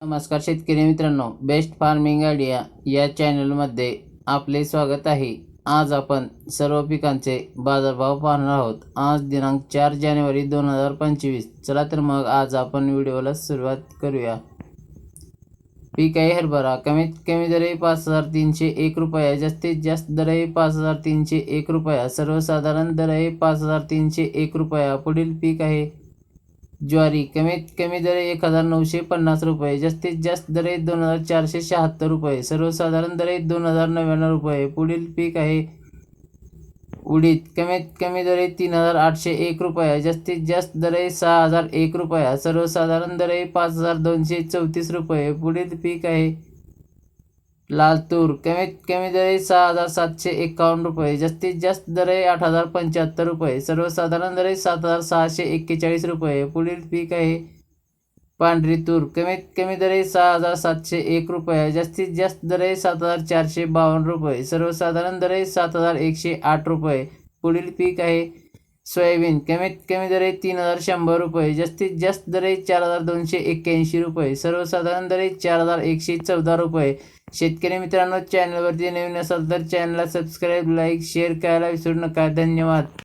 नमस्कार शेतकरी मित्रांनो, बेस्ट फार्मिंग आयडिया या चॅनलमध्ये आपले स्वागत आहे. आज आपण सर्व पिकांचे बाजारभाव पाहणार आहोत. आज दिनांक 4 जानेवारी 2025. चला तर मग आज आपण व्हिडिओला सुरुवात करूया. पीक आहे हरभरा. कमीत कमी दर आहे 5,301 रुपया. जास्तीत जास्त दर आहे 5,301 रुपया. सर्वसाधारण दर आहे 5,301 रुपया. पुढील पीक आहे ज्वारी. कमीत कमी दर आहे 1,950 रुपये. जास्तीत जास्त दर आहे 2,476 रुपये. सर्वसाधारण दर आहे 2,099 रुपये. पुढील पीक आहे उडीद. कमीत कमी दर आहे 3,801 रुपया. जास्तीत जास्त दर आहे 6,001 रुपया. सर्वसाधारण दर आहे 5,234 रुपये. पुढील पीक आहे लाल तूर. कमीत कमी दर आहे 6,751 रुपये. जास्तीत जास्त दर आहे 8,075 रुपये. सर्वसाधारण दर आहे 7,641 रुपये. पुढील पीक आहे पांढरी तूर. कमीत कमी दर आहे 6,701 रुपये. जास्तीत जास्त दर आहे 7,452 रुपये. सर्वसाधारण दर आहे 7,108 रुपये. पुढील पीक आहे सोयाबीन. कमीत कमी दर आहे 3,100 रुपये. जास्तीत जास्त दर आहे 4,281 रुपये. सर्वसाधारण दर आहे 4,114 रुपये. शेतकरी मित्रांनो, चॅनलवरती नवीन असाल तर चॅनलला सबस्क्राईब, लाईक, शेअर करायला विसरू नका. धन्यवाद.